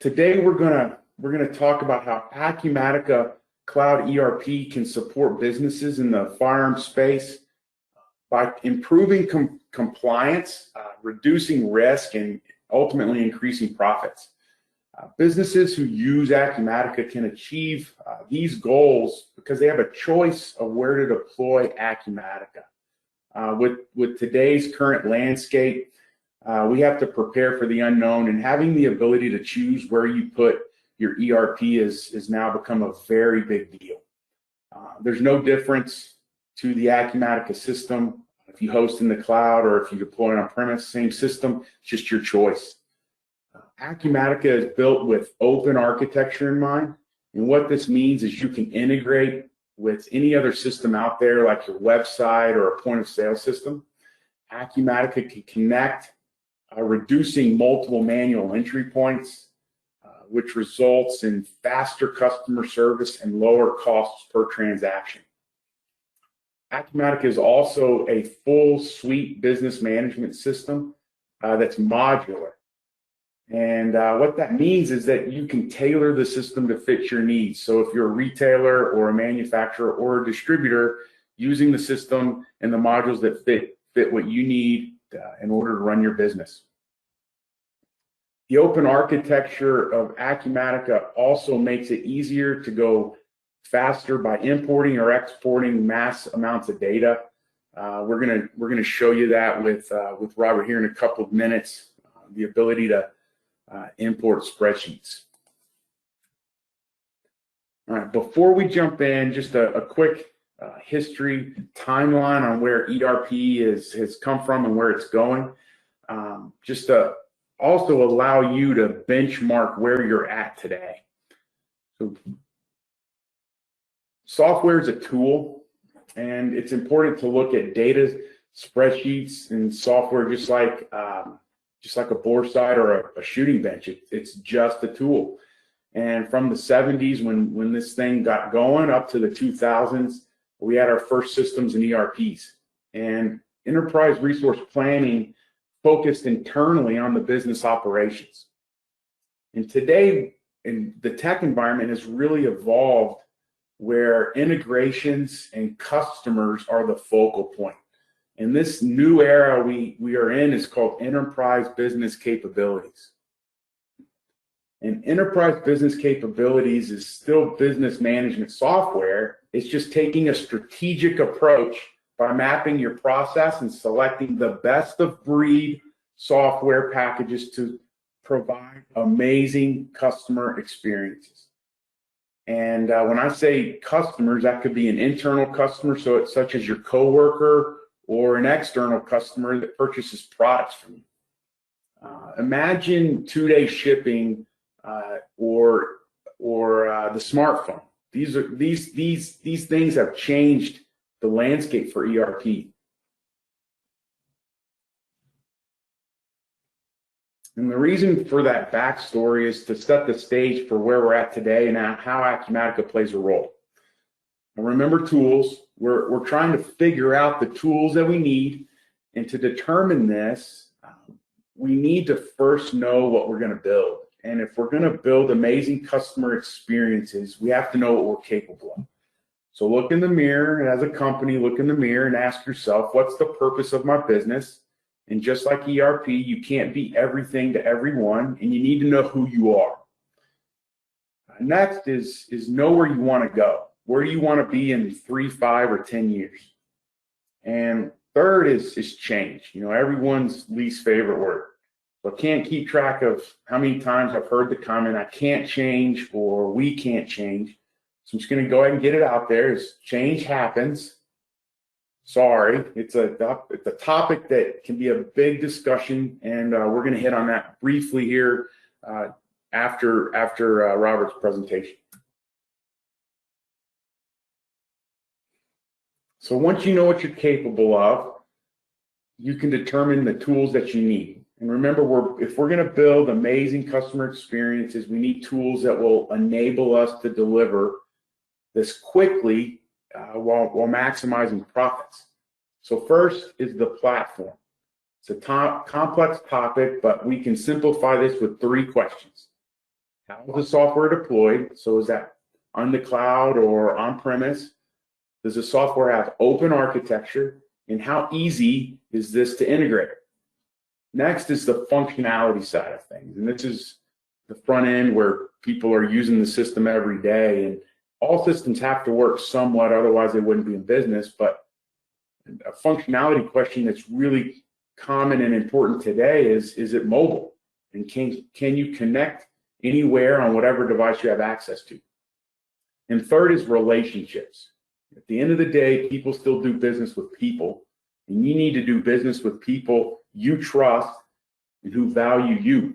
Today we're gonna talk about how Acumatica Cloud ERP can support businesses in the firearm space by improving compliance, reducing risk, and ultimately increasing profits. Businesses who use Acumatica can achieve these goals because they have a choice of where to deploy Acumatica. With today's current landscape, we have to prepare for the unknown, and having the ability to choose where you put your ERP is now become a very big deal. There's no difference to the Acumatica system if you host in the cloud or if you deploy on premise, same system, it's just your choice. Acumatica is built with open architecture in mind, and what this means is you can integrate with any other system out there like your website or a point of sale system. Acumatica can connect, reducing multiple manual entry points, which results in faster customer service and lower costs per transaction. Acumatica is also a full suite business management system that's modular. And what that means is that you can tailor the system to fit your needs. So if you're a retailer or a manufacturer or a distributor, using the system and the modules that fit what you need in order to run your business. The open architecture of Acumatica also makes it easier to go faster by importing or exporting mass amounts of data. We're gonna show you that with Robert here in a couple of minutes. The ability to import spreadsheets. All right, before we jump in, just a quick history timeline on where ERP has come from and where it's going. Just to also allow you to benchmark where you're at today. So, software is a tool, and it's important to look at data, spreadsheets, and software just like a bore sight or a shooting bench. It's just a tool. And from the 70s, when this thing got going, up to the 2000s, we had our first systems and ERPs. And enterprise resource planning focused internally on the business operations. And today, the tech environment has really evolved where integrations and customers are the focal point. And this new era we are in is called enterprise business capabilities. And enterprise business capabilities is still business management software. It's just taking a strategic approach by mapping your process and selecting the best of breed software packages to provide amazing customer experiences. And when I say customers, that could be an internal customer, so it's such as your coworker, or an external customer that purchases products from you. Imagine 2-day shipping or the smartphone. These things have changed the landscape for ERP. And the reason for that backstory is to set the stage for where we're at today and how Acumatica plays a role. And remember tools. We're trying to figure out the tools that we need, and to determine this, we need to first know what we're going to build. And if we're going to build amazing customer experiences, we have to know what we're capable of. So look in the mirror, and as a company, look in the mirror and ask yourself, what's the purpose of my business? And just like ERP, you can't be everything to everyone, and you need to know who you are. Next is know where you want to go. Where do you want to be in 3, 5, or 10 years? And third is change. You know, everyone's least favorite word. So I can't keep track of how many times I've heard the comment, I can't change or we can't change. So I'm just going to go ahead and get it out there. Is change happens. Sorry, it's a topic that can be a big discussion, and we're going to hit on that briefly here after Robert's presentation. So once you know what you're capable of, you can determine the tools that you need. And remember, if we're going to build amazing customer experiences, we need tools that will enable us to deliver this quickly while maximizing profits. So first is the platform. It's a complex topic, but we can simplify this with 3 questions. How is the software deployed? So is that on the cloud or on premise? Does the software have open architecture? And how easy is this to integrate? Next is the functionality side of things. And this is the front end where people are using the system every day. And all systems have to work somewhat, otherwise they wouldn't be in business. But a functionality question that's really common and important today is it mobile? And can you connect anywhere on whatever device you have access to? And third is relationships. At the end of the day, people still do business with people, and you need to do business with people you trust and who value you.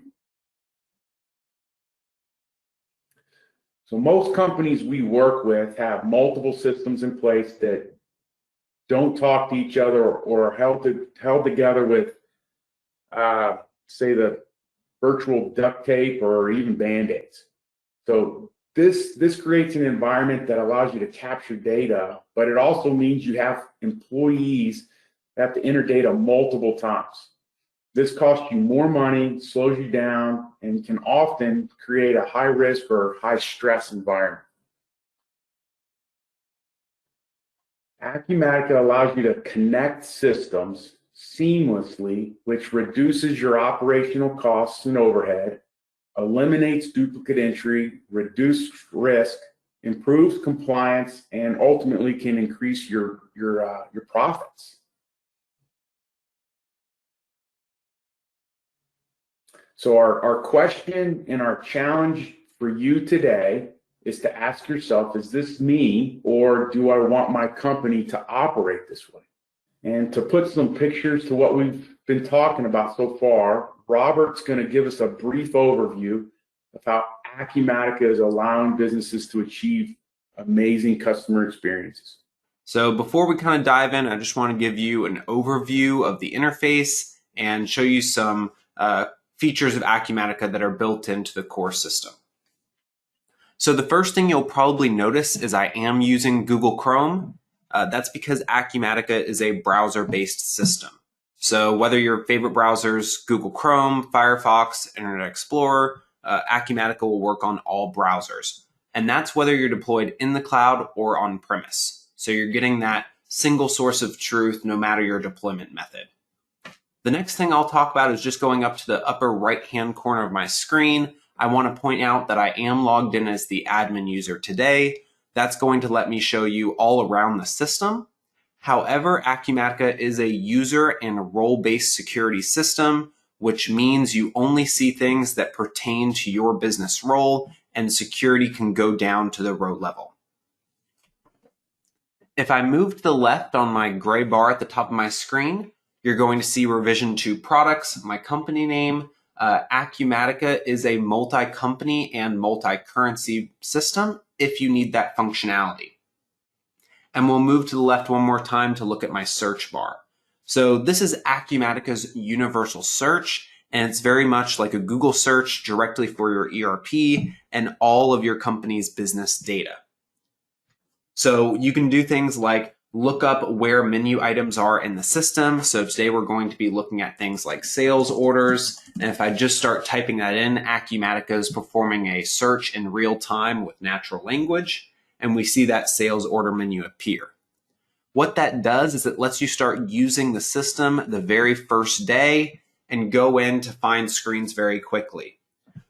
So most companies we work with have multiple systems in place that don't talk to each other or are held together with, say, the virtual duct tape or even Band-Aids. So this creates an environment that allows you to capture data, but it also means you have employees that have to enter data multiple times. This costs you more money, slows you down, and can often create a high risk or high stress environment. Acumatica allows you to connect systems seamlessly, which reduces your operational costs and overhead, eliminates duplicate entry, reduces risk, improves compliance, and ultimately can increase your profits. So our question and our challenge for you today is to ask yourself, is this me, or do I want my company to operate this way? And to put some pictures to what we've been talking about so far, Robert's going to give us a brief overview of how Acumatica is allowing businesses to achieve amazing customer experiences. So before we kind of dive in, I just want to give you an overview of the interface and show you some features of Acumatica that are built into the core system. So the first thing you'll probably notice is I am using Google Chrome. That's because Acumatica is a browser-based system. So whether your favorite browsers, Google Chrome, Firefox, Internet Explorer, Acumatica will work on all browsers. And that's whether you're deployed in the cloud or on premise. So you're getting that single source of truth no matter your deployment method. The next thing I'll talk about is just going up to the upper right-hand corner of my screen. I want to point out that I am logged in as the admin user today. That's going to let me show you all around the system. However, Acumatica is a user and role-based security system, which means you only see things that pertain to your business role, and security can go down to the row level. If I move to the left on my gray bar at the top of my screen, you're going to see revision to products, my company name. Acumatica is a multi-company and multi-currency system if you need that functionality. And we'll move to the left one more time to look at my search bar. So this is Acumatica's universal search, and it's very much like a Google search directly for your ERP and all of your company's business data. So you can do things like look up where menu items are in the system. So today we're going to be looking at things like sales orders. And if I just start typing that in, Acumatica is performing a search in real time with natural language, and we see that sales order menu appear. What that does is it lets you start using the system the very first day and go in to find screens very quickly.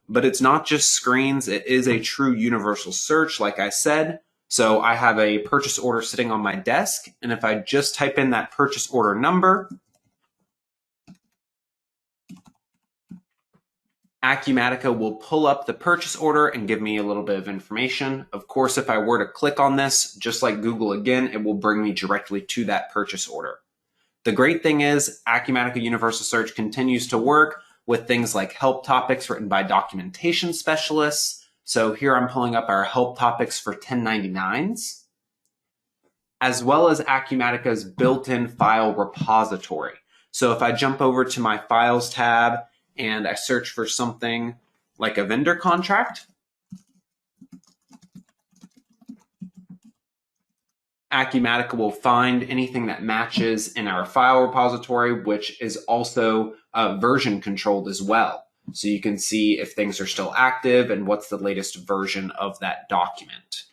But it's not just screens, it is a true universal search, like I said. So I have a purchase order sitting on my desk, and if I just type in that purchase order number, Acumatica will pull up the purchase order and give me a little bit of information. Of course, if I were to click on this, just like Google again, it will bring me directly to that purchase order. The great thing is Acumatica Universal Search continues to work with things like help topics written by documentation specialists. So here I'm pulling up our help topics for 1099s, as well as Acumatica's built-in file repository. So if I jump over to my files tab and I search for something like a vendor contract, Acumatica will find anything that matches in our file repository, which is also version controlled as well. So you can see if things are still active and what's the latest version of that document.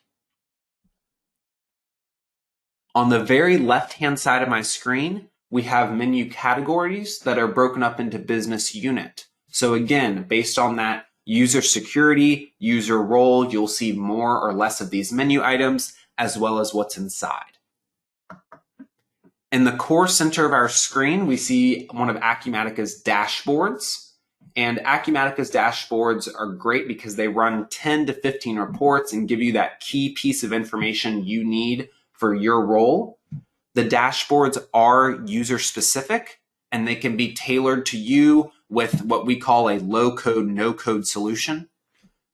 On the very left-hand side of my screen, we have menu categories that are broken up into business unit. So again, based on that user security, user role, you'll see more or less of these menu items, as well as what's inside. In the core center of our screen, we see one of Acumatica's dashboards. And Acumatica's dashboards are great because they run 10 to 15 reports and give you that key piece of information you need for your role. The dashboards are user specific and they can be tailored to you with what we call a low code, no code solution.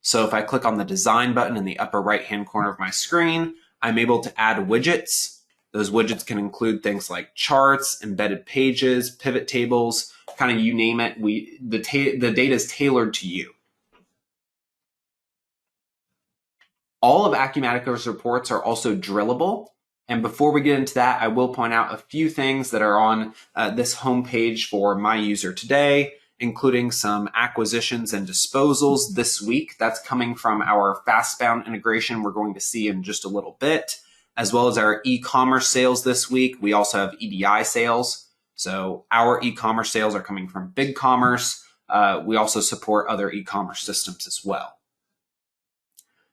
So if I click on the design button in the upper right hand corner of my screen, I'm able to add widgets. Those widgets can include things like charts, embedded pages, pivot tables, kind of you name it. The data is tailored to you. All of Acumatica's reports are also drillable. And before we get into that, I will point out a few things that are on this homepage for my user today, including some acquisitions and disposals this week. That's coming from our FastBound integration we're going to see in just a little bit, as well as our e-commerce sales this week. We also have EDI sales. So our e-commerce sales are coming from BigCommerce. We also support other e-commerce systems as well.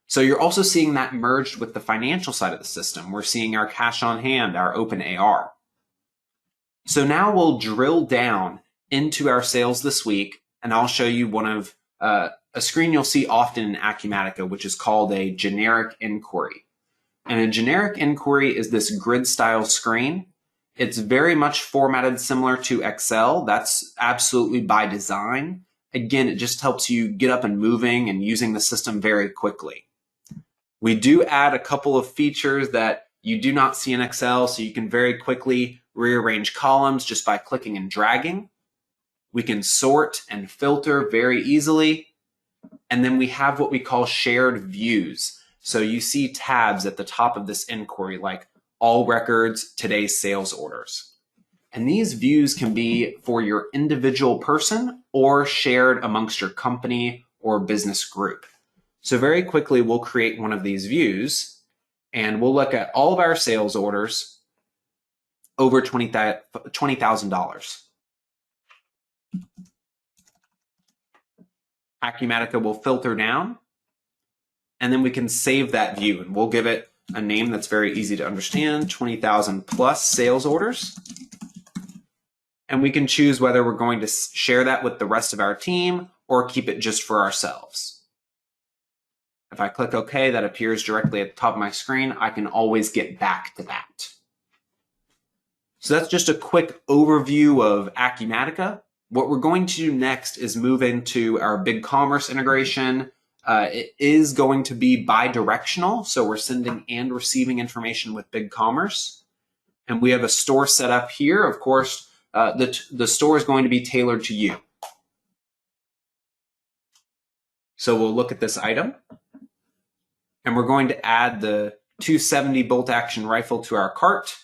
So you're also seeing that merged with the financial side of the system. We're seeing our cash on hand, our open AR. So now we'll drill down into our sales this week, and I'll show you one of a screen you'll see often in Acumatica, which is called a generic inquiry. And a generic inquiry is this grid style screen. It's very much formatted similar to Excel. That's absolutely by design. Again, it just helps you get up and moving and using the system very quickly. We do add a couple of features that you do not see in Excel, so you can very quickly rearrange columns just by clicking and dragging. We can sort and filter very easily. And then we have what we call shared views. So you see tabs at the top of this inquiry, like all records, today's sales orders. And these views can be for your individual person or shared amongst your company or business group. So very quickly, we'll create one of these views and we'll look at all of our sales orders over $20,000. Acumatica will filter down and then we can save that view and we'll give it a name that's very easy to understand, 20,000 plus sales orders. And we can choose whether we're going to share that with the rest of our team or keep it just for ourselves. If I click OK, that appears directly at the top of my screen. I can always get back to that. So that's just a quick overview of Acumatica. What we're going to do next is move into our BigCommerce integration. It is going to be bi-directional, so we're sending and receiving information with BigCommerce. And we have a store set up here. Of course, the store is going to be tailored to you. So we'll look at this item. And we're going to add the 270 bolt action rifle to our cart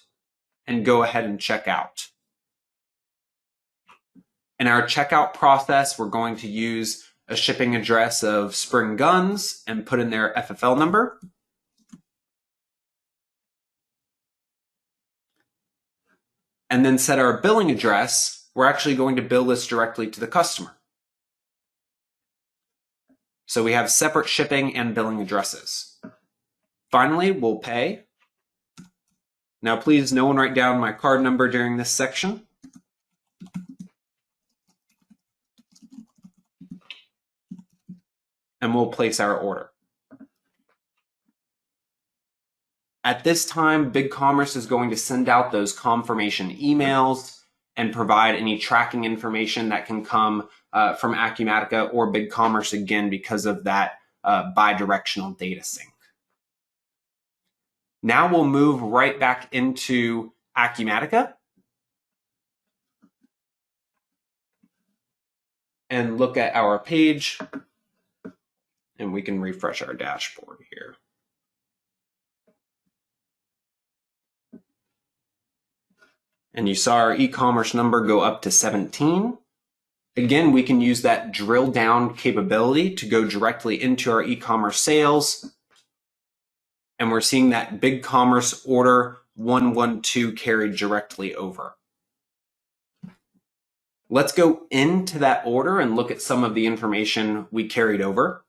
and go ahead and check out. In our checkout process, we're going to use a shipping address of Spring Guns and put in their FFL number. And then set our billing address. We're actually going to bill this directly to the customer. So we have separate shipping and billing addresses. Finally, we'll pay. Now, please, no one write down my card number during this section. And we'll place our order. At this time, BigCommerce is going to send out those confirmation emails and provide any tracking information that can come from Acumatica or BigCommerce, again, because of that bi-directional data sync. Now we'll move right back into Acumatica and look at our page, and we can refresh our dashboard here. And you saw our e-commerce number go up to 17. Again, we can use that drill down capability to go directly into our e-commerce sales. And we're seeing that BigCommerce order 112 carried directly over. Let's go into that order and look at some of the information we carried over.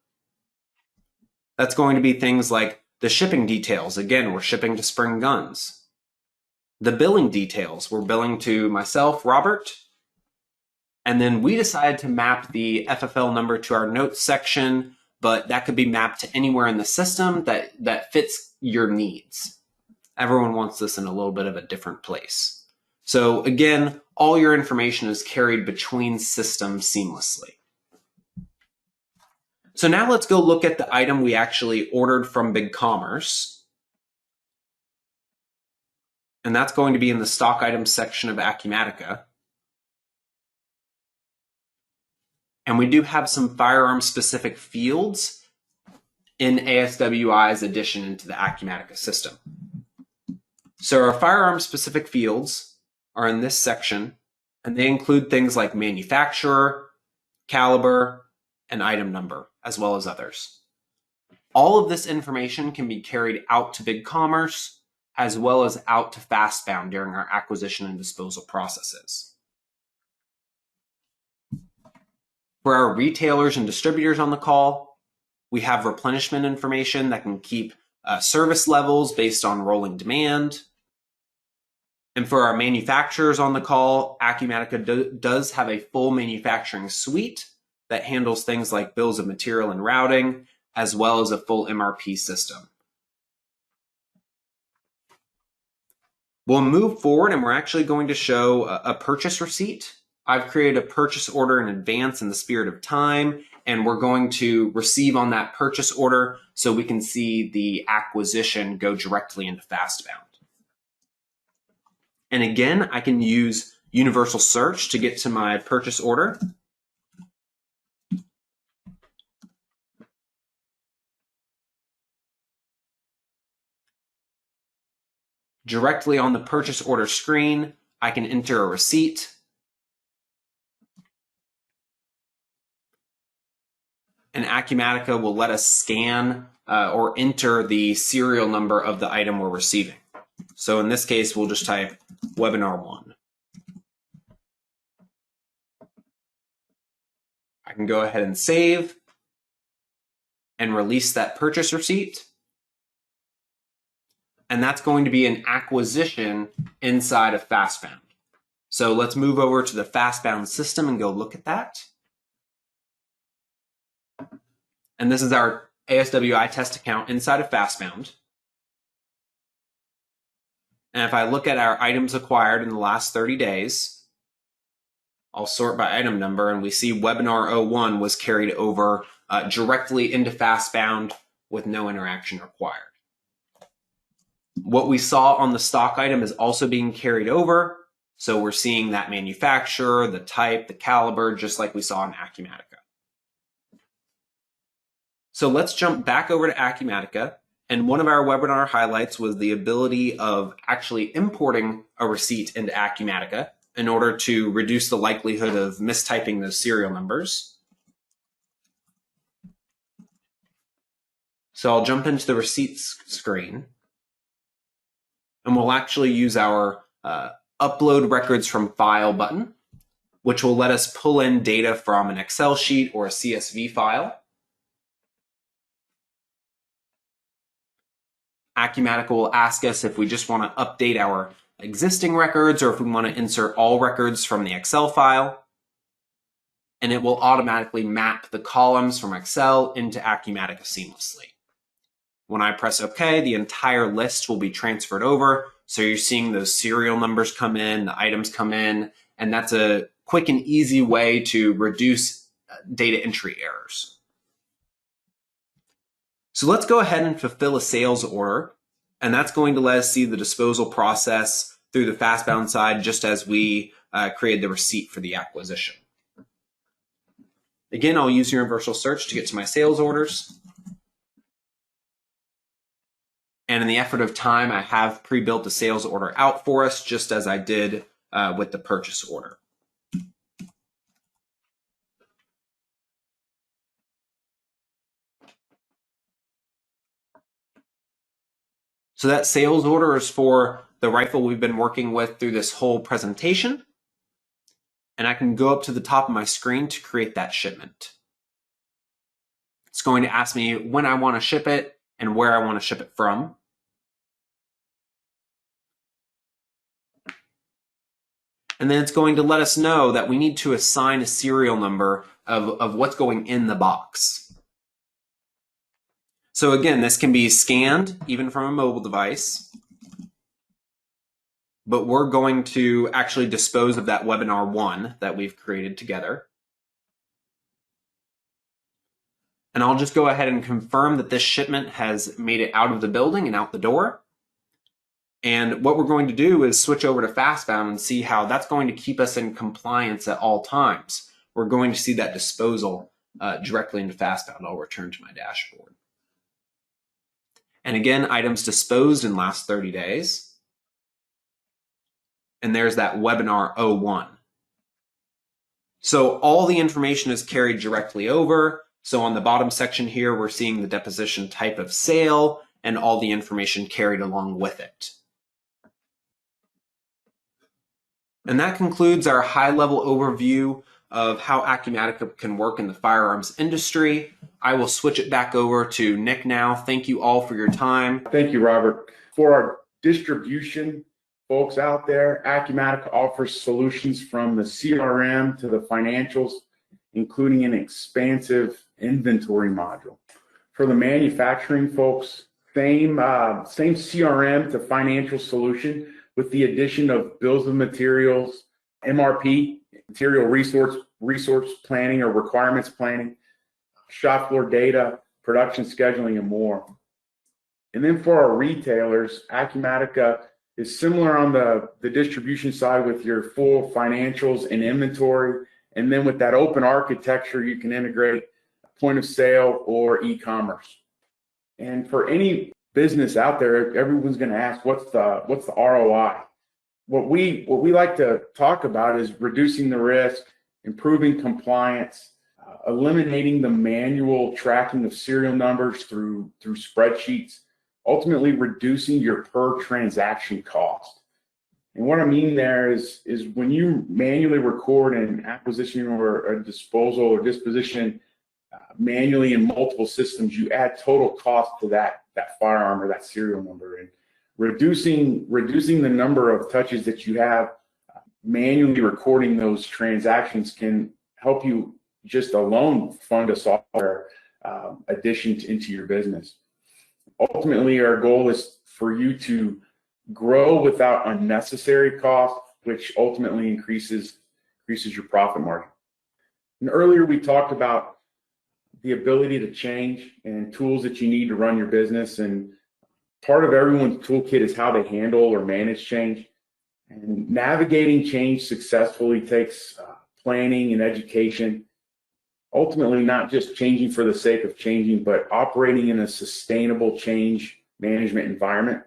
That's going to be things like the shipping details. Again, we're shipping to Spring Guns. The billing details, we're billing to myself, Robert. And then we decided to map the FFL number to our notes section, but that could be mapped to anywhere in the system that fits your needs. Everyone wants this in a little bit of a different place. So again, all your information is carried between systems seamlessly. So now let's go look at the item we actually ordered from BigCommerce. And that's going to be in the stock items section of Acumatica. And we do have some firearm specific fields in ASWi's addition into the Acumatica system. So our firearm specific fields are in this section, and they include things like manufacturer, caliber, and item number, as well as others. All of this information can be carried out to BigCommerce, as well as out to FastBound during our acquisition and disposal processes. For our retailers and distributors on the call, we have replenishment information that can keep service levels based on rolling demand. And for our manufacturers on the call, Acumatica does have a full manufacturing suite that handles things like bills of material and routing, as well as a full MRP system. We'll move forward and we're actually going to show a purchase receipt. I've created a purchase order in advance in the spirit of time, and we're going to receive on that purchase order so we can see the acquisition go directly into FastBound. And again, I can use universal search to get to my purchase order. Directly on the purchase order screen, I can enter a receipt. And Acumatica will let us scan or enter the serial number of the item we're receiving. So in this case, we'll just type webinar 1. I can go ahead and save and release that purchase receipt. And that's going to be an acquisition inside of FastBound. So let's move over to the FastBound system and go look at that. And this is our ASWi test account inside of FastBound. And if I look at our items acquired in the last 30 days, I'll sort by item number, and we see webinar 01 was carried over directly into FastBound with no interaction required. What we saw on the stock item is also being carried over. So we're seeing that manufacturer, the type, the caliber, just like we saw in Acumatica. So let's jump back over to Acumatica. And one of our webinar highlights was the ability of actually importing a receipt into Acumatica in order to reduce the likelihood of mistyping those serial numbers. So I'll jump into the receipts screen. And we'll actually use our upload records from file button, which will let us pull in data from an Excel sheet or a CSV file. Acumatica will ask us if we just want to update our existing records or if we want to insert all records from the Excel file. And it will automatically map the columns from Excel into Acumatica seamlessly. When I press OK, the entire list will be transferred over. So you're seeing those serial numbers come in, the items come in, and that's a quick and easy way to reduce data entry errors. So let's go ahead and fulfill a sales order, and that's going to let us see the disposal process through the FastBound side, just as we created the receipt for the acquisition. Again, I'll use universal search to get to my sales orders. And in the effort of time, I have pre-built the sales order out for us, just as I did with the purchase order. So that sales order is for the rifle we've been working with through this whole presentation. And I can go up to the top of my screen to create that shipment. It's going to ask me when I want to ship it and where I want to ship it from. And then it's going to let us know that we need to assign a serial number of what's going in the box. So again, this can be scanned even from a mobile device, but we're going to actually dispose of that webinar 1 that we've created together. And I'll just go ahead and confirm that this shipment has made it out of the building and out the door. And what we're going to do is switch over to FastBound and see how that's going to keep us in compliance at all times. We're going to see that disposal directly into FastBound. I'll return to my dashboard. And again, items disposed in last 30 days. And there's that webinar 01. So all the information is carried directly over. So on the bottom section here, we're seeing the deposition type of sale and all the information carried along with it. And that concludes our high-level overview of how Acumatica can work in the firearms industry. I will switch it back over to Nick now. Thank you all for your time. Thank you, Robert. For our distribution folks out there, Acumatica offers solutions from the CRM to the financials, including an expansive inventory module. For the manufacturing folks, same CRM to financial solution with the addition of bills of materials, MRP, material resource planning or requirements planning, shop floor data, production scheduling, and more. And then for our retailers, Acumatica is similar on the distribution side with your full financials and inventory. And then with that open architecture, you can integrate point of sale or e-commerce. And for any business out there, everyone's going to ask, what's the ROI? What we like to talk about is reducing the risk, improving compliance, eliminating the manual tracking of serial numbers through spreadsheets, ultimately reducing your per transaction cost. And what I mean there is when you manually record an acquisition or a disposal or disposition manually in multiple systems, you add total cost to that firearm or that serial number. And reducing the number of touches that you have manually recording those transactions can help you just alone fund a software addition into your business. Ultimately, our goal is for you to grow without unnecessary cost, which ultimately increases your profit margin. And earlier we talked about the ability to change and tools that you need to run your business. And part of everyone's toolkit is how they handle or manage change. And navigating change successfully takes planning and education. Ultimately, not just changing for the sake of changing, but operating in a sustainable change management environment.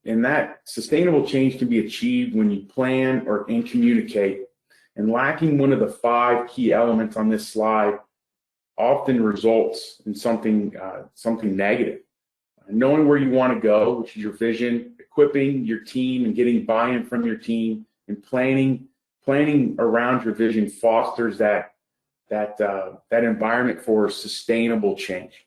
And that sustainable change can be achieved when you plan and communicate. And lacking one of the 5 key elements on this slide often results in something negative. Knowing where you want to go, which is your vision, equipping your team and getting buy-in from your team, and planning around your vision fosters that environment for sustainable change.